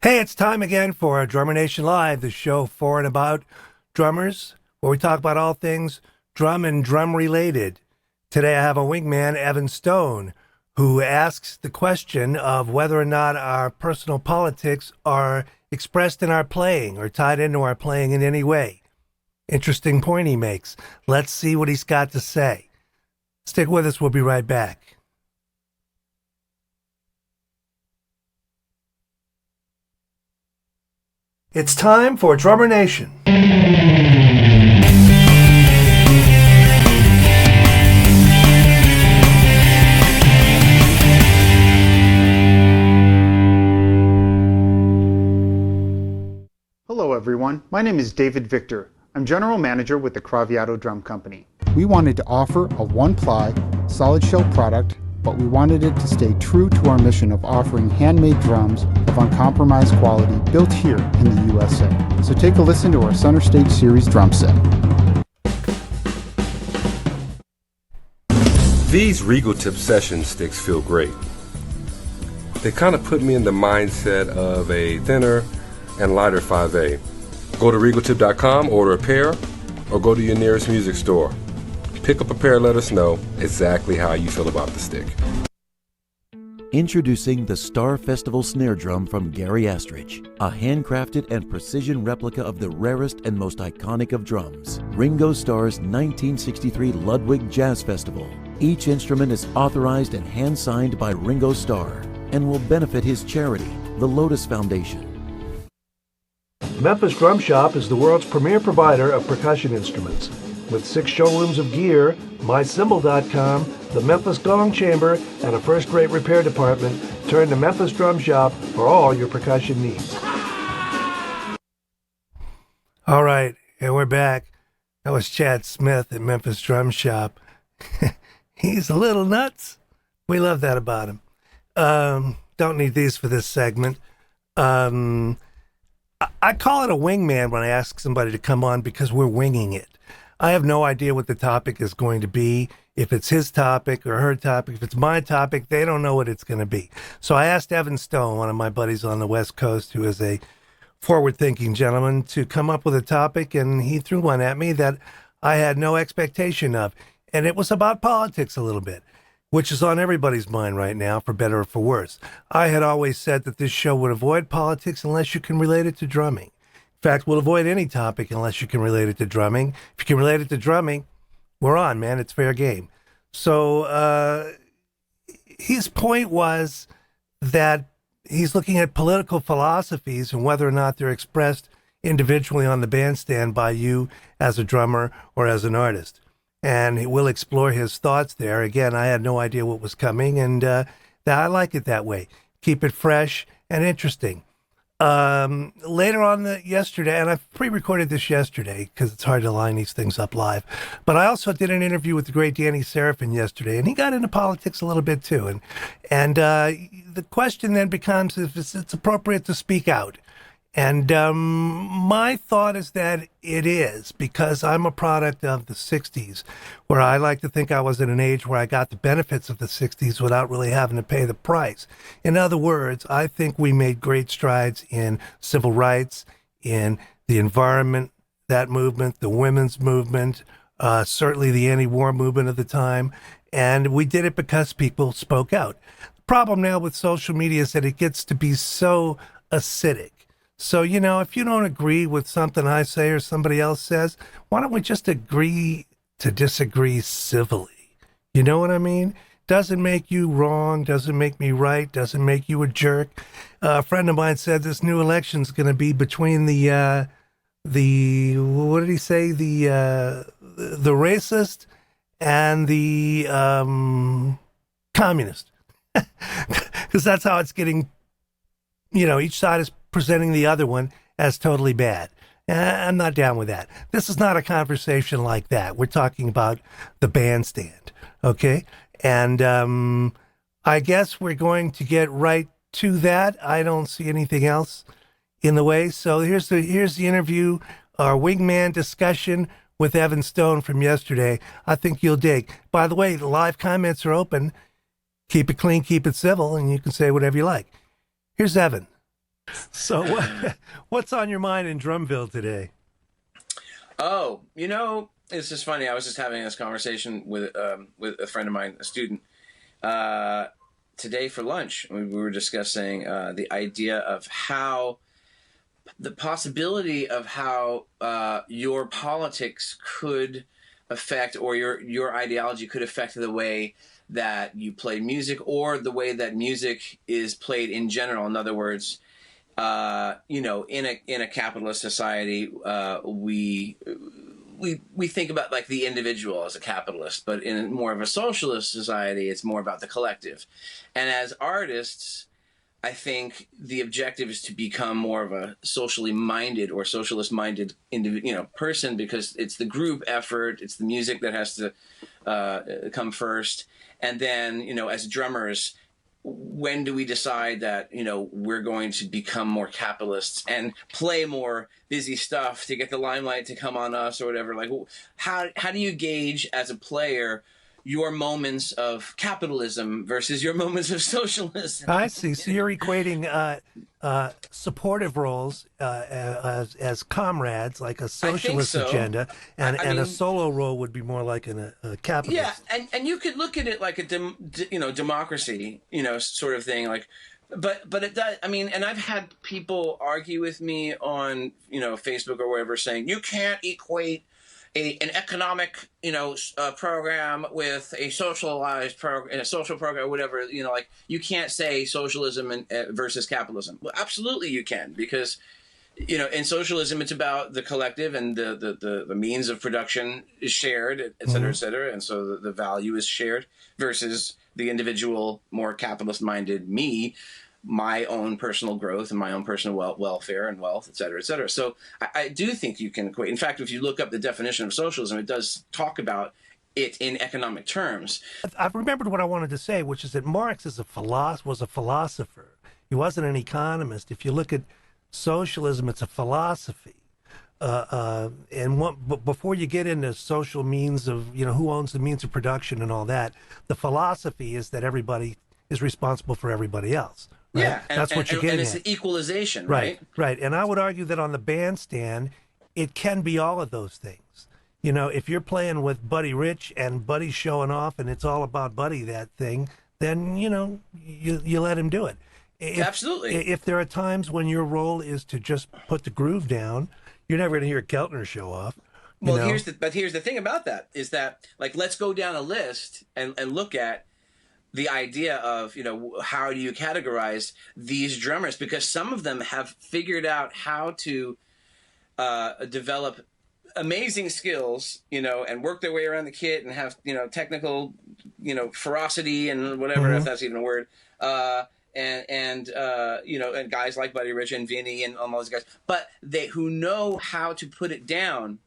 Hey, it's time again for Drummer Nation Live, the show for and about drummers, where we talk about all things drum and drum related. Today I have a wingman, Evan Stone, who asks the question of whether or not our personal politics are expressed in our playing or tied into our playing in any way. Interesting point he makes. Let's see what he's got to say. Stick with us, we'll be right back. It's time for Drummer Nation. Hello everyone, my name is David Victor. I'm General Manager with the Craviato Drum Company. We wanted to offer a one-ply, solid shell product, but we wanted it to stay true to our mission of offering handmade drums of uncompromised quality built here in the USA. So take a listen to our Center Stage Series drum set. These Regal Tip Session sticks feel great. They kind of put me in the mindset of a thinner and lighter 5A. Go to regaltip.com, order a pair, or go to your nearest music store. Pick up a pair and let us know exactly how you feel about the stick. Introducing the Star Festival snare drum from Gary Astrich, a handcrafted and precision replica of the rarest and most iconic of drums, Ringo Starr's 1963 Ludwig Jazz Festival. Each instrument is authorized and hand-signed by Ringo Starr and will benefit his charity, the Lotus Foundation. Memphis Drum Shop is the world's premier provider of percussion instruments. With 6 showrooms of gear, mycymbal.com, the Memphis Gong Chamber, and a first-rate repair department, turn to Memphis Drum Shop for all your percussion needs. All right, and we're back. That was Chad Smith at Memphis Drum Shop. He's a little nuts. We love that about him. Don't need these for this segment. I call it a wingman when I ask somebody to come on because we're winging it. I have no idea what the topic is going to be. If it's his topic or her topic, if it's my topic, they don't know what it's going to be. So I asked Evan Stone, one of my buddies on the West Coast, who is a forward-thinking gentleman, to come up with a topic, and he threw one at me that I had no expectation of. And it was about politics a little bit, which is on everybody's mind right now, for better or for worse. I had always said that this show would avoid politics unless you can relate it to drumming. In fact, we'll avoid any topic unless you can relate it to drumming. If you can relate it to drumming, we're on, man. It's fair game. So his point was that he's looking at political philosophies and whether or not they're expressed individually on the bandstand by you as a drummer or as an artist. And we'll explore his thoughts there. Again, I had no idea what was coming, and I like it that way. Keep it fresh and interesting. Later on yesterday, and I pre-recorded this yesterday because it's hard to line these things up live, but I also did an interview with the great Danny Serafin yesterday, and he got into politics a little bit too. And the question then becomes if it's appropriate to speak out. And my thought is that it is, because I'm a product of the 60s, where I like to think I was at an age where I got the benefits of the 60s without really having to pay the price. In other words, I think we made great strides in civil rights, in the environment, that movement, the women's movement, certainly the anti-war movement of the time. And we did it because people spoke out. The problem now with social media is that it gets to be so acidic. So, if you don't agree with something I say or somebody else says, why don't we just agree to disagree civilly? You know what I mean? Doesn't make you wrong, doesn't make me right, doesn't make you a jerk. A friend of mine said this new election is going to be between the what did he say? The racist and the communist. Because that's how it's getting, each side is presenting the other one as totally bad. I'm not down with that. This is not a conversation like that. We're talking about the bandstand, okay? And I guess we're going to get right to that. I don't see anything else in the way. So here's the interview, our wingman discussion with Evan Stone from yesterday. I think you'll dig. By the way, the live comments are open. Keep it clean, keep it civil, and you can say whatever you like. Here's Evan. So what's on your mind in Drumville today? Oh, it's just funny. I was just having this conversation with a friend of mine, a student, today for lunch. We were discussing the idea of how the possibility of how your politics could affect, or your ideology could affect the way that you play music, or the way that music is played in general. In other words, in a capitalist society, we think about like the individual as a capitalist, but in more of a socialist society, it's more about the collective. And as artists, I think the objective is to become more of a socially minded or socialist minded person, because it's the group effort, it's the music that has to come first. And then, as drummers, when do we decide that, we're going to become more capitalists and play more busy stuff to get the limelight to come on us or whatever? Like, how do you gauge as a player your moments of capitalism versus your moments of socialism? I see. So you're equating supportive roles as comrades, like a socialist so. agenda, and I mean, a solo role would be more like a capitalist. Yeah, and you could look at it like a democracy, sort of thing. Like, but it does. I mean, and I've had people argue with me on Facebook or whatever, saying you can't equate an economic program with a socialized program, a social program, or whatever. Like, you can't say socialism versus capitalism. Well, absolutely you can, because in socialism, it's about the collective, and the means of production is shared, et cetera, et cetera. And so the value is shared, versus the individual, more capitalist-minded me, my own personal growth and my own personal welfare and wealth, et cetera, et cetera. So I do think you can equate. In fact, if you look up the definition of socialism, it does talk about it in economic terms. I've remembered what I wanted to say, which is that Marx was a philosopher. He wasn't an economist. If you look at socialism, it's a philosophy. But before you get into social means of, who owns the means of production and all that, the philosophy is that everybody is responsible for everybody else. Right? Yeah, that's what you're getting and it's at. an equalization, right? Right. And I would argue that on the bandstand, it can be all of those things. If you're playing with Buddy Rich and Buddy's showing off and it's all about Buddy, that thing, then, you let him do it. Absolutely. If there are times when your role is to just put the groove down, you're never going to hear Keltner show off. Well, here's the thing about that is that, like, let's go down a list and look at the idea of, how do you categorize these drummers? Because some of them have figured out how to develop amazing skills, and work their way around the kit and have, technical, ferocity and whatever, if that's even a word. And guys like Buddy Rich and Vinny and all those guys, but who know how to put it down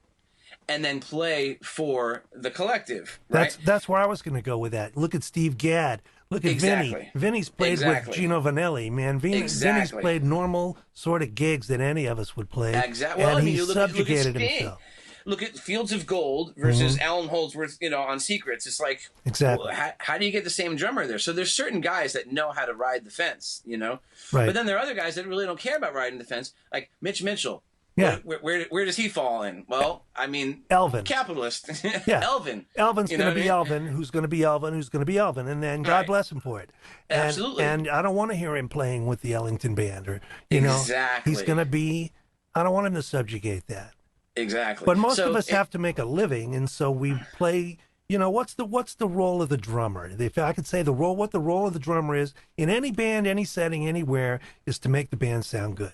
and then play for the collective. Right? That's where I was going to go with that. Look at Steve Gadd. Look at Vinny. Vinny's played with Gino Vanelli, man. Vinny's played normal sort of gigs that any of us would play. Exactly. And he subjugated himself. Look at Fields of Gold versus Alan Holdsworth, on Secrets. It's like, exactly. How do you get the same drummer there? So there's certain guys that know how to ride the fence, Right. But then there are other guys that really don't care about riding the fence, like Mitch Mitchell. Yeah. Where does he fall in? Well, I mean, Elvin. Capitalist. Yeah. Elvin. Elvin's going to be Elvin, who's going to be Elvin, who's going to be Elvin, and then God bless him for it. Absolutely. And I don't want to hear him playing with the Ellington Band, or exactly. He's going to be. I don't want him to subjugate that. Exactly. But most of us have to make a living, and so we play. What's the role of the drummer? If I could say what the role of the drummer is in any band, any setting, anywhere, is to make the band sound good.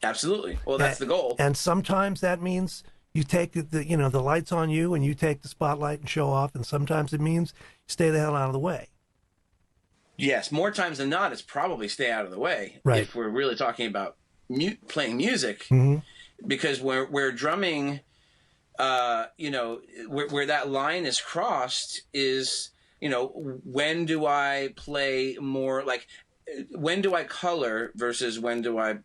Absolutely. Well, that's the goal. And sometimes that means you take the lights on you and you take the spotlight and show off, and sometimes it means stay the hell out of the way. Yes, more times than not, it's probably stay out of the way. Right. If we're really talking about playing music, because where drumming, where that line is crossed is, when do I play more like. When do I color versus when do I,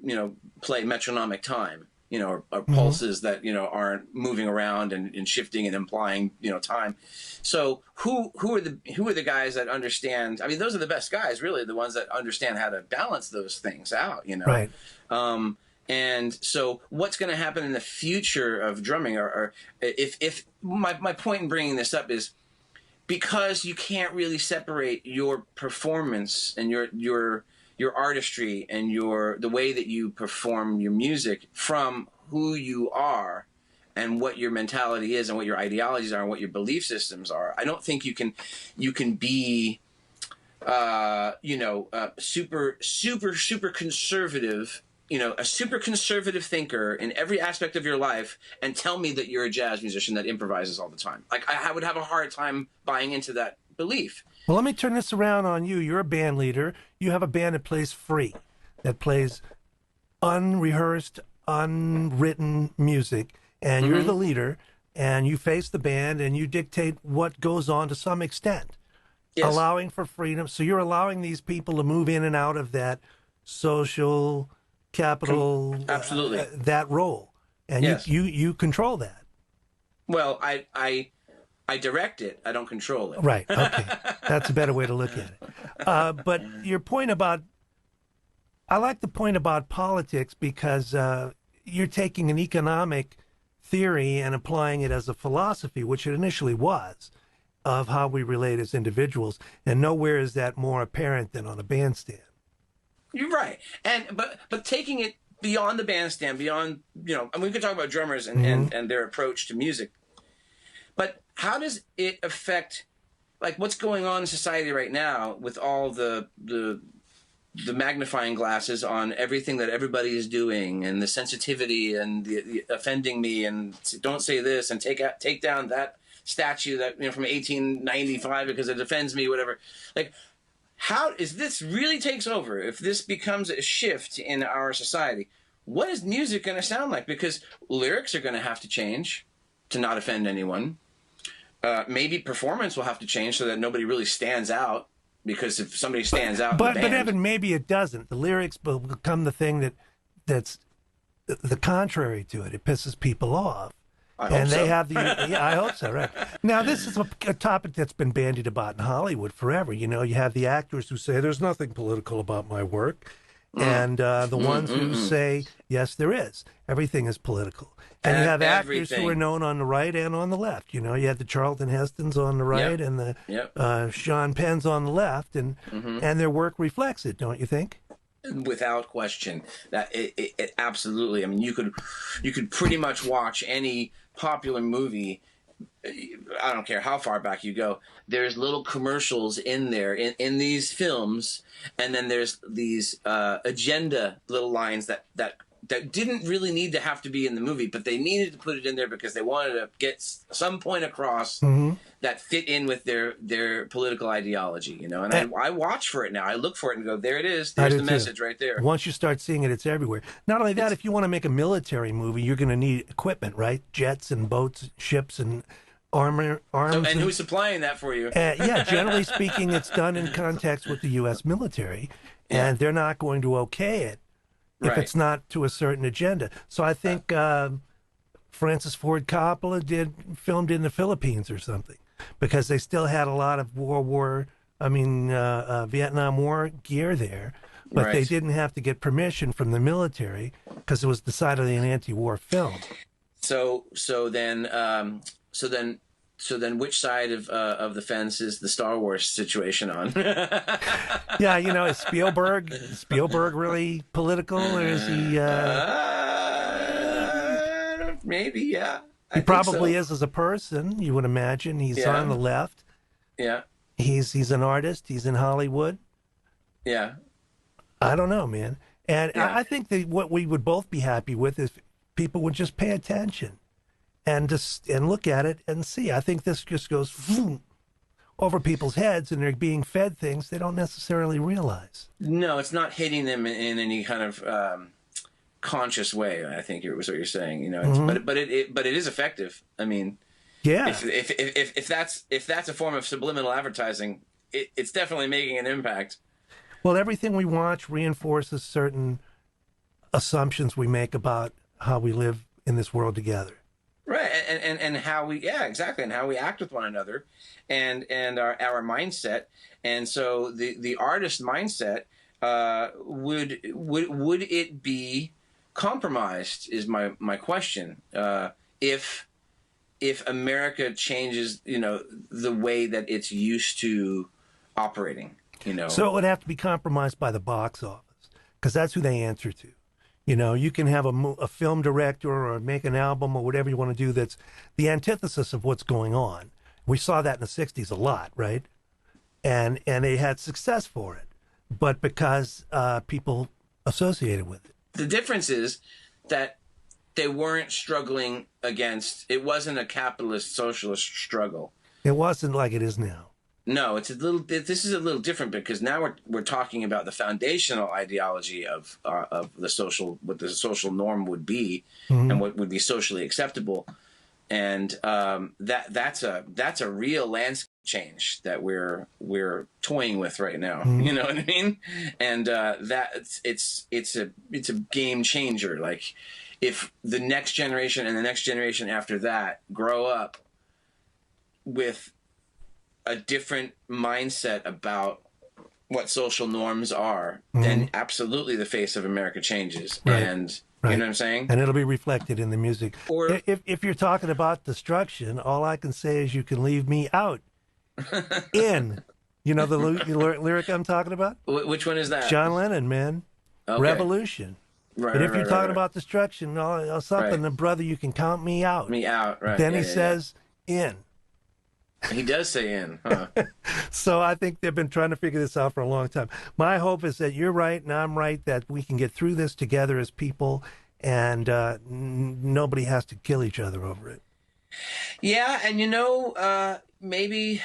play metronomic time? or pulses that, aren't moving around and shifting and implying, time. So who are the guys that understand? I mean, those are the best guys, really, the ones that understand how to balance those things out, Right. And so what's going to happen in the future of drumming, or if my point in bringing this up is because you can't really separate your performance and your artistry and the way that you perform your music from who you are and what your mentality is and what your ideologies are and what your belief systems are. I don't think you can be super conservative, a super conservative thinker in every aspect of your life and tell me that you're a jazz musician that improvises all the time. Like, I would have a hard time buying into that belief. Well, let me turn this around on you. You're a band leader. You have a band that plays free, that plays unrehearsed, unwritten music, and you're the leader, and you face the band, and you dictate what goes on to some extent, Yes. allowing for freedom. So you're allowing these people to move in and out of that social capital, Absolutely. that role, and Yes. you control that. Well, I direct it. I don't control it. Right. Okay. That's a better way to look at it. But your point about, I like the point about politics because you're taking an economic theory and applying it as a philosophy, which it initially was, of how we relate as individuals. And nowhere is that more apparent than on a bandstand. You're right. But taking it beyond the bandstand, beyond, and we could talk about drummers and their approach to music. But how does it affect, like, what's going on in society right now with all the magnifying glasses on everything that everybody is doing, and the sensitivity and the offending me, and don't say this, and take down that statue that from 1895 because it offends me, whatever. Like, how is this really takes over? If this becomes a shift in our society, what is music going to sound like? Because lyrics are going to have to change to not offend anyone. Maybe performance will have to change so that nobody really stands out. Because if somebody stands out, but in the band, Evan, maybe it doesn't. The lyrics will become the thing that's the contrary to it. It pisses people off. I hope so. They have yeah, I hope so. Right now, this is a topic that's been bandied about in Hollywood forever. You have the actors who say there's nothing political about my work, and the ones who say yes, there is. Everything is political. And you have actors who are known on the right and on the left. You had the Charlton Hestons on the right and the Sean Penns on the left, and their work reflects it, don't you think? Without question, that it absolutely. I mean, you could pretty much watch any popular movie. I don't care how far back you go. There's little commercials in there in these films, and then there's these agenda little lines that didn't really need to have to be in the movie, but they needed to put it in there because they wanted to get some point across that fit in with their political ideology, And I watch for it now. I look for it and go, there it is. There's the message right there. Once you start seeing it, it's everywhere. Not only that, if you want to make a military movie, you're going to need equipment, right? Jets and boats, ships and arms. And who's supplying that for you? Yeah, generally speaking, it's done in context with the U.S. military, and they're not going to okay it if it's not to a certain agenda. So I think Francis Ford Coppola filmed in the Philippines or something, because they still had a lot of Vietnam War gear there, but they didn't have to get permission from the military because it was decidedly an anti-war film. So then which side of the fence is the Star Wars situation on? Yeah, is Spielberg really political, or is he? Maybe, yeah. He probably is as a person. You would imagine he's on the left. Yeah. He's an artist. He's in Hollywood. Yeah. I don't know, man. And I think that what we would both be happy with is people would just pay attention and look at it and see. I think this just goes over people's heads, and they're being fed things they don't necessarily realize. No, it's not hitting them in any kind of conscious way. I think it was what you're saying. But it is effective. I mean, yeah. If that's a form of subliminal advertising, it's definitely making an impact. Well, everything we watch reinforces certain assumptions we make about how we live in this world together. Right, and how we, yeah, exactly, and how we act with one another, and our mindset, and so the artist mindset, would it be compromised? Is my question. If America changes, the way that it's used to operating, So it would have to be compromised by the box office, because that's who they answer to. You can have a film director or make an album or whatever you want to do that's the antithesis of what's going on. We saw that in the 60s a lot, right? And they had success for it, but because people associated with it. The difference is that they weren't struggling against, it wasn't a capitalist socialist struggle. It wasn't like it is now. No, this is a little different, because now we're talking about the foundational ideology of the social, what the social norm would be, and what would be socially acceptable, and that's a real landscape change that we're toying with right now. You know what I mean? And it's a game changer. Like, if the next generation and the next generation after that grow up with a different mindset about what social norms are, then absolutely the face of America changes. Right. And Right. you know what I'm saying? And it'll be reflected in the music. Or- if you're talking about destruction, all I can say is you can leave me out. In. You know the lyric I'm talking about? Which one is that? John Lennon, man. Okay. Revolution. Right, But if right, you're right, talking right. about destruction or something, Right. then brother, you can count me out. Me out, right. Then Yeah, he yeah, says, in. yeah. He does say in, huh? So I think they've been trying to figure this out for a long time. My hope is that you're right and I'm right, that we can get through this together as people, and nobody has to kill each other over it. Yeah, and maybe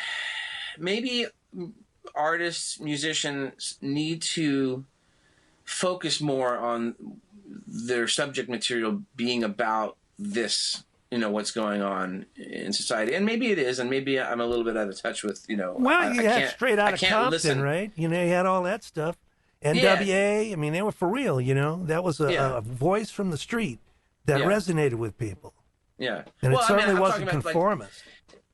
artists, musicians need to focus more on their subject material being about this, what's going on in society. And maybe it is, and maybe I'm a little bit out of touch with, Well, you had Straight Outta Compton, listen. right? You had all that stuff. NWA, I mean, they were for real, That was a voice from the street that Yeah. resonated with people. Yeah. And Well, it certainly I'm wasn't talking about, conformist.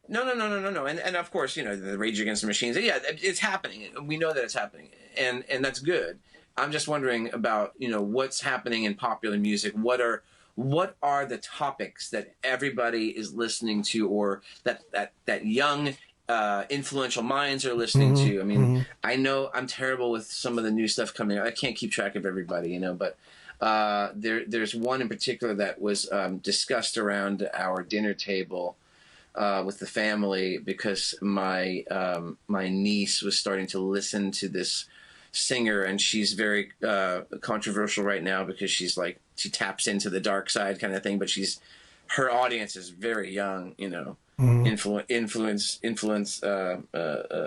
No. And of course, the Rage Against the Machines. Yeah, it's happening. We know that it's happening, and that's good. I'm just wondering about what's happening in popular music. What are the topics that everybody is listening to, or that young influential minds are listening to? I mean, I know I'm terrible with some of the new stuff coming out. I can't keep track of everybody, but there's one in particular that was discussed around our dinner table with the family, because my niece was starting to listen to this singer, and she's very controversial right now because she taps into the dark side kind of thing, but her audience is very young,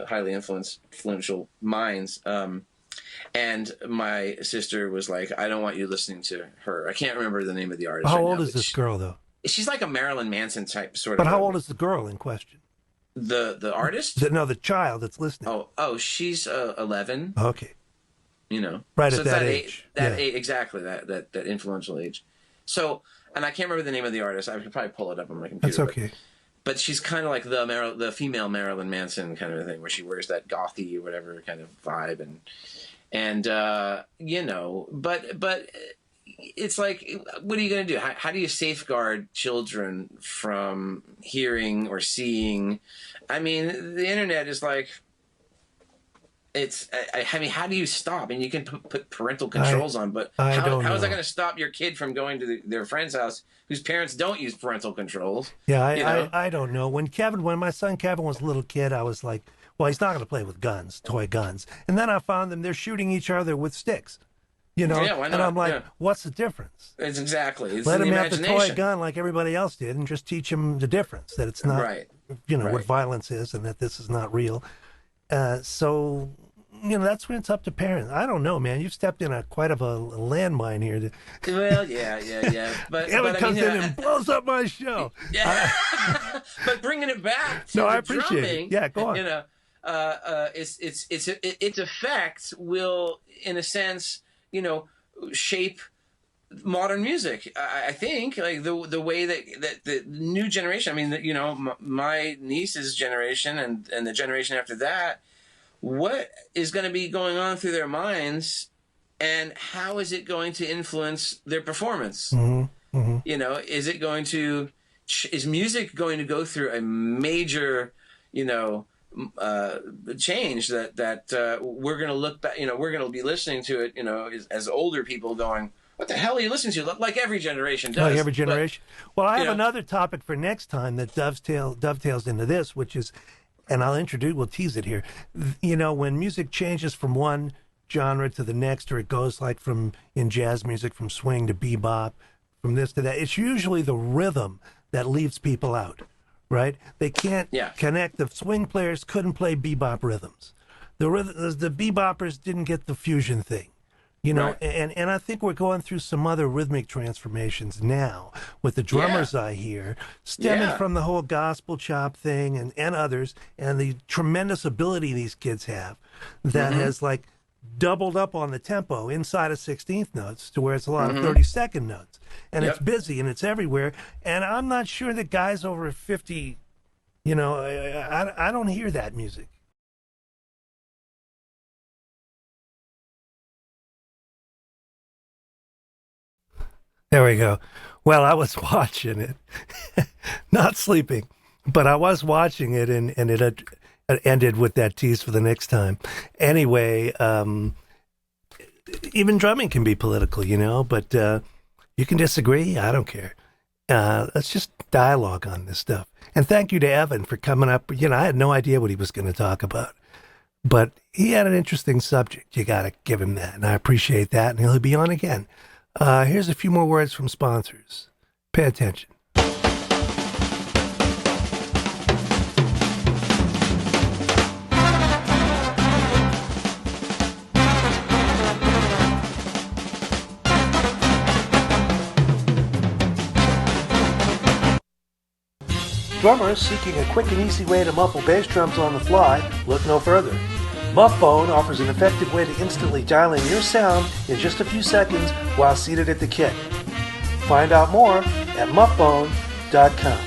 highly influential minds. And my sister was like, I don't want you listening to her. I can't remember the name of the artist. How right old now, is this girl, though? She's like a Marilyn Manson type sort But of. how old is the girl in question? The artist? The child that's listening. Oh, she's 11. Okay. Right So at it's that age. That Yeah. age, exactly, that influential age. So, and I can't remember the name of the artist. I could probably pull it up on my computer. That's okay. But she's kind of like the female Marilyn Manson kind of thing, where she wears that gothy or whatever kind of vibe, and but it's like, what are you going to do? How do you safeguard children from hearing or seeing? I mean, the internet is like, I mean, how do you stop? And you can put parental controls on, but I how don't is that know. going to stop your kid from going to their friend's house whose parents don't use parental controls? Yeah, I I don't know. When my son Kevin was a little kid, I was like, well, he's not going to play with guns, toy guns. And then I found them, they're shooting each other with sticks. Yeah, why not? And I'm like, Yeah. what's the difference? It's Let the him have the toy imagination. gun like everybody else did, and just teach him the difference, that it's not, Right. what Right. violence is, and that this is not real. So, that's when it's up to parents. I don't know, man. You've stepped in quite of a landmine here. Well, yeah. But Kevin I comes mean, in and blows up my show. yeah. But bringing it back to No, the I appreciate it. drumming, Yeah, go on. its effect will, in a sense, shape modern music. I think like the way that the new generation. I mean, you know, my niece's generation and the generation after that. What is going to be going on through their minds, and how is it going to influence their performance? Mm-hmm. Mm-hmm. You know, is music going to go through a major, you know, change that we're going to look back, you know, we're going to be listening to it, you know, as older people going, what the hell are you listening to? Like every generation does. Like every generation. Well, I have know, another topic for next time that dovetails into this, which is, and we'll tease it here. You know, when music changes from one genre to the next, or it goes like in jazz music, from swing to bebop, from this to that, it's usually the rhythm that leaves people out, right? They can't connect. The swing players couldn't play bebop rhythms. The beboppers didn't get the fusion thing. You know, right. and I think we're going through some other rhythmic transformations now with the drummers I hear, stemming from the whole gospel chop thing and others, and the tremendous ability these kids have that has like doubled up on the tempo inside of 16th notes to where it's a lot of 32nd notes. And it's busy and it's everywhere. And I'm not sure that guys over 50, you know, I don't hear that music. There we go. Well, I was watching it, not sleeping, but I was watching it, and it ended with that tease for the next time. Anyway, even drumming can be political, you know, but you can disagree. I don't care. Let's just dialogue on this stuff. And thank you to Evan for coming up. You know, I had no idea what he was going to talk about, but he had an interesting subject. You got to give him that, and I appreciate that, and he'll be on again. Here's a few more words from sponsors. Pay attention. Drummers seeking a quick and easy way to muffle bass drums on the fly, look no further. Muffbone offers an effective way to instantly dial in your sound in just a few seconds while seated at the kit. Find out more at muffbone.com.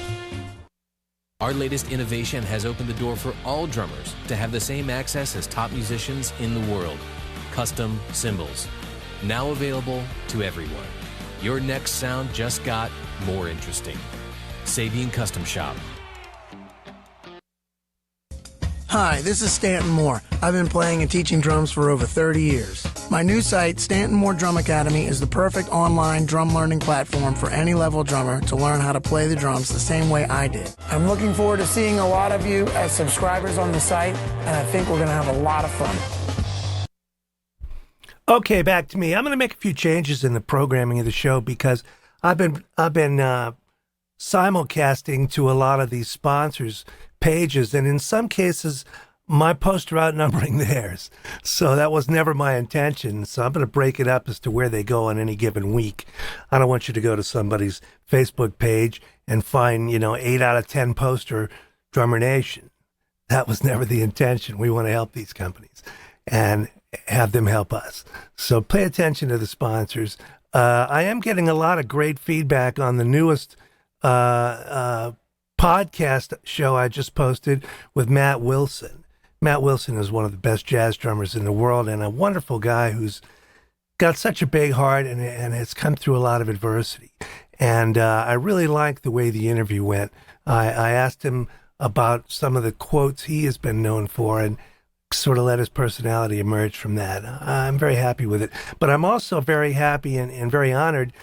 Our latest innovation has opened the door for all drummers to have the same access as top musicians in the world. Custom cymbals. Now available to everyone. Your next sound just got more interesting. Sabian Custom Shop. Hi, this is Stanton Moore. I've been playing and teaching drums for over 30 years. My new site, Stanton Moore Drum Academy, is the perfect online drum learning platform for any level drummer to learn how to play the drums the same way I did. I'm looking forward to seeing a lot of you as subscribers on the site, and I think we're going to have a lot of fun. Okay, back to me. I'm going to make a few changes in the programming of the show because I've been simulcasting to a lot of these sponsors' pages, and in some cases my posts are outnumbering theirs, so that was never my intention. So I'm going to break it up as to where they go on any given week. I don't want you to go to somebody's Facebook page and find 8 out of 10 posts are Drummer Nation. That was never the intention. We want to help these companies and have them help us, so pay attention to the sponsors. I am getting a lot of great feedback on the newest podcast show I just posted with Matt Wilson. Matt Wilson is one of the best jazz drummers in the world and a wonderful guy who's got such a big heart and has come through a lot of adversity. And I really liked the way the interview went. I asked him about some of the quotes he has been known for and sort of let his personality emerge from that. I'm very happy with it. But I'm also very happy and very honored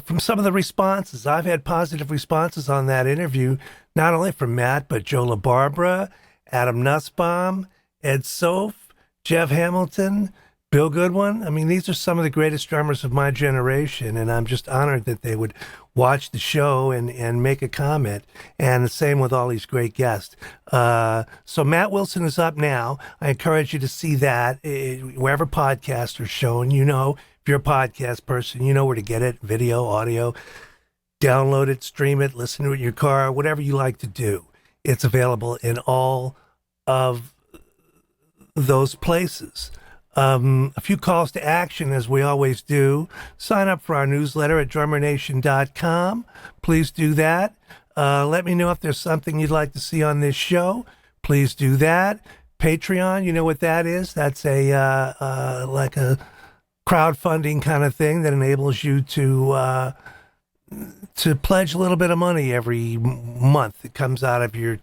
from some of the responses. I've had positive responses on that interview, not only from Matt, but Joe LaBarbera, Adam Nussbaum, Ed Soph, Jeff Hamilton, Bill Goodwin. I mean, these are some of the greatest drummers of my generation, and I'm just honored that they would watch the show and make a comment. And the same with all these great guests. So Matt Wilson is up now. I encourage you to see that wherever podcasts are shown. If you're a podcast person, you know where to get it, video, audio. Download it, stream it, listen to it in your car, whatever you like to do. It's available in all of those places. A few calls to action, as we always do. Sign up for our newsletter at drummernation.com. Please do that. Let me know if there's something you'd like to see on this show. Please do that. Patreon, you know what that is? That's a like a crowdfunding kind of thing that enables you to pledge a little bit of money every month. It comes out of your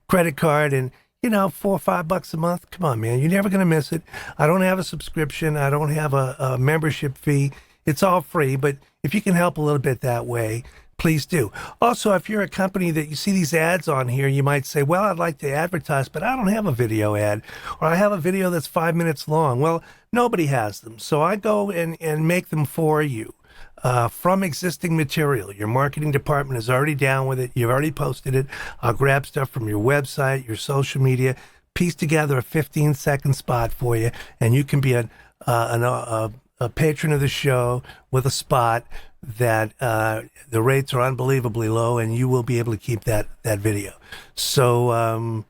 credit card, and $4 or $5 a month. Come on, man. You're never going to miss it. I don't have a subscription. I don't have a membership fee. It's all free, but if you can help a little bit that way, please do. Also, if you're a company that you see these ads on here, you might say, well, I'd like to advertise, but I don't have a video ad, or I have a video that's 5 minutes long. Well, nobody has them. So I go and make them for you. From existing material. Your marketing department is already down with it. You've already posted it. I'll grab stuff from your website, your social media, piece together a 15-second spot for you, and you can be a patron of the show with a spot that the rates are unbelievably low, and you will be able to keep that video. So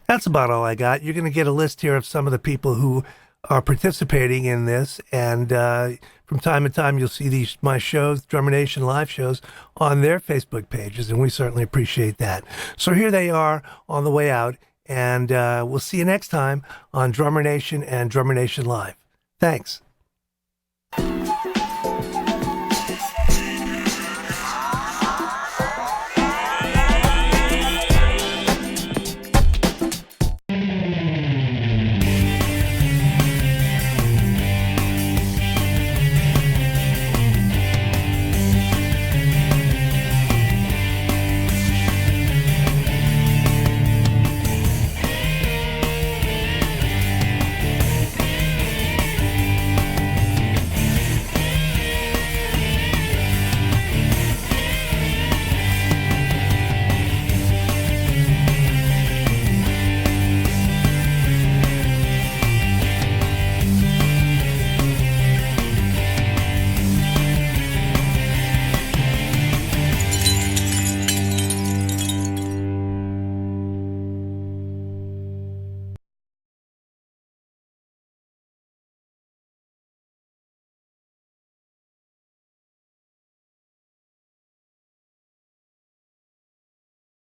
that's about all I got. You're going to get a list here of some of the people who are participating in this, and from time to time you'll see my shows, Drummer Nation live shows, on their Facebook pages, and we certainly appreciate that. So here they are on the way out, and we'll see you next time on Drummer Nation and Drummer Nation Live. Thanks.